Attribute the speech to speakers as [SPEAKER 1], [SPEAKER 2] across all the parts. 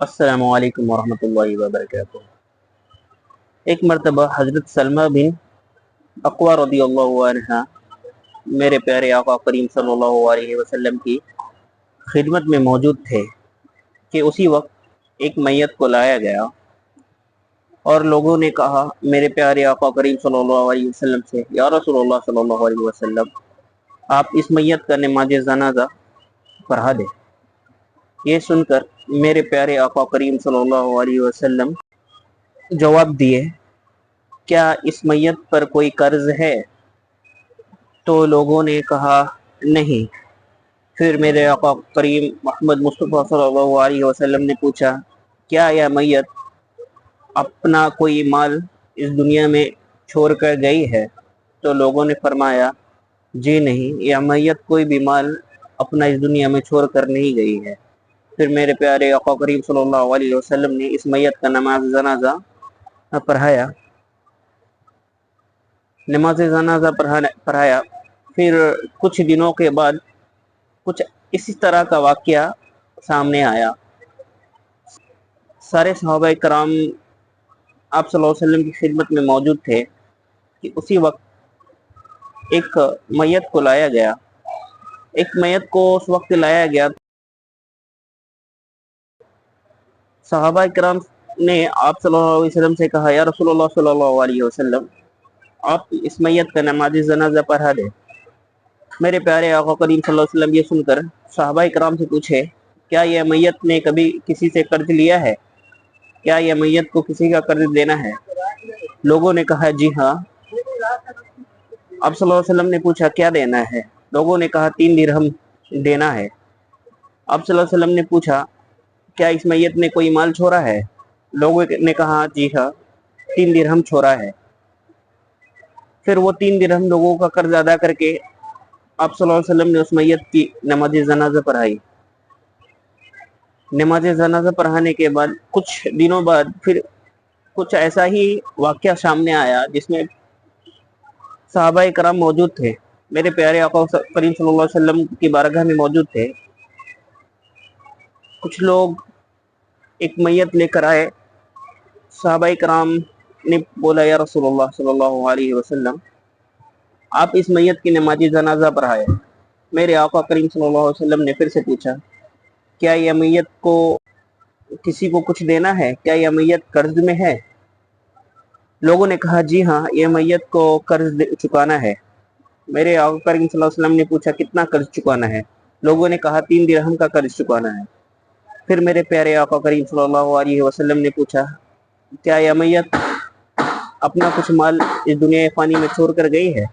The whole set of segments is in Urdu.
[SPEAKER 1] السلام علیکم ورحمۃ اللہ وبرکاتہ۔ ایک مرتبہ حضرت سلمہ بن اقوا رضی اللہ عنہ میرے پیارے آقا کریم صلی اللہ علیہ وسلم کی خدمت میں موجود تھے کہ اسی وقت ایک میت کو لایا گیا اور لوگوں نے کہا میرے پیارے آقا کریم صلی اللہ علیہ وسلم سے، یا رسول اللہ صلی اللہ علیہ وسلم، آپ اس میت کا نماز جنازہ پڑھا دیں۔ یہ سن کر میرے پیارے آقا کریم صلی اللہ علیہ وسلم جواب دیے، کیا اس میت پر کوئی قرض ہے؟ تو لوگوں نے کہا نہیں۔ پھر میرے آقا کریم محمد مصطفیٰ صلی اللہ علیہ وسلم نے پوچھا، کیا یہ میت اپنا کوئی مال اس دنیا میں چھوڑ کر گئی ہے؟ تو لوگوں نے فرمایا، جی نہیں، یہ میت کوئی بھی مال اپنا اس دنیا میں چھوڑ کر نہیں گئی ہے۔ پھر میرے پیارے آقا کریم صلی اللہ علیہ وسلم نے اس میت کا نماز جنازہ پڑھایا۔ پھر کچھ دنوں کے بعد کچھ اسی طرح کا واقعہ سامنے آیا۔ سارے صحابہ کرام آپ صلی اللہ علیہ وسلم کی خدمت میں موجود تھے کہ اسی وقت ایک میت کو لایا گیا۔ اس وقت لایا گیا، صحابہ کرام نے آپ صلی اللہ علیہ وسلم سے کہا، یا رسول اللہ صلی اللہ علیہ وسلم، آپ اس میت کا نماز جنازہ پڑھا دیں۔ میرے پیارے آقا کریم صلی اللہ علیہ وسلم یہ سن کر صحابہ کرام سے پوچھے، کیا یہ میت نے کبھی کسی سے قرض لیا ہے؟ کیا یہ میت کو کسی کا قرض دینا ہے؟ لوگوں نے کہا جی ہاں۔ آپ صلی اللہ علیہ وسلم نے پوچھا، کیا دینا ہے؟ لوگوں نے کہا 3 درہم دینا ہے۔ آپ صلی اللہ علیہ وسلم نے پوچھا، کیا اس میت نے کوئی مال چھوڑا ہے؟ لوگوں نے کہا جی ہاں، 3 درہم چھوڑا ہے۔ پھر وہ 3 درہم لوگوں کا قرض ادا کر کے آپ صلی اللہ علیہ وسلم نے اس میت کی نماز جنازہ پڑھائی۔ نماز جنازہ پڑھانے کے بعد کچھ دنوں بعد پھر کچھ ایسا ہی واقعہ سامنے آیا جس میں صحابہ کرام موجود تھے، میرے پیارے آقا کریم صلی اللہ علیہ وسلم کی بارگاہ میں موجود تھے۔ کچھ لوگ ایک میت لے کر آئے۔ صحابہ کرام نے بولا، یا رسول اللہ صلی اللہ علیہ وسلم، آپ اس میت کی نماز جنازہ پڑھائے۔ میرے آقا کریم صلی اللہ علیہ وسلم نے پھر سے پوچھا، کیا یہ میت کو کسی کو کچھ دینا ہے؟ کیا یہ میت قرض میں ہے؟ لوگوں نے کہا جی ہاں، یہ میت کو قرض چکانا ہے۔ میرے آقا کریم صلی اللہ علیہ وسلم نے پوچھا، کتنا قرض چکانا ہے؟ لوگوں نے کہا 3 درہم کا قرض چکانا ہے۔ پھر میرے پیارے آقا کریم صلی اللہ علیہ وسلم نے پوچھا، کیا یہ میت اپنا کچھ مال اس دنیا فانی میں چھوڑ کر گئی ہے؟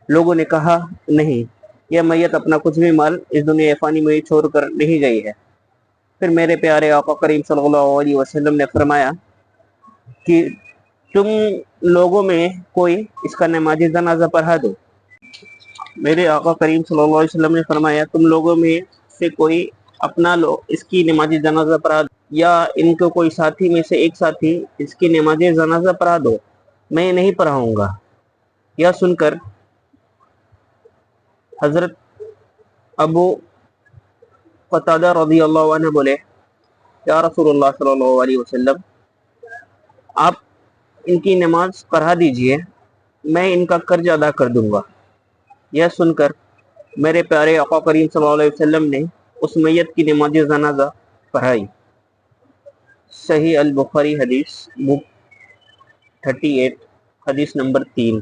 [SPEAKER 1] لوگوں نے کہا نہیں، یہ میت اپنا کچھ بھی مال اس دنیا فانی میں چھوڑ کر نہیں گئی ہے۔ پھر میرے پیارے آقا کریم صلی اللہ علیہ وسلم نے فرمایا کہ تم لوگوں میں کوئی اس کا نماز جنازہ پڑھا دو۔ میرے آقا کریم صلی اللہ علیہ وسلم نے فرمایا، تم لوگوں میں سے کوئی اپنا اس کی نماز جنازہ پڑھا دو، یا ان کو کوئی ساتھی میں سے ایک ساتھی اس کی نماز جنازہ پڑھا دو، میں نہیں پڑھاؤں گا۔ یہ سن کر حضرت ابو قتادہ رضی اللہ عنہ بولے، یا رسول اللہ صلی اللہ علیہ وسلم، آپ ان کی نماز پڑھا دیجئے، میں ان کا قرض ادا کر دوں گا۔ یہ سن کر میرے پیارے آقا کریم صلی اللہ علیہ وسلم نے اس میت کی نماز جنازہ پڑھائی۔ صحیح البخاری حدیث بک 38 حدیث نمبر 3۔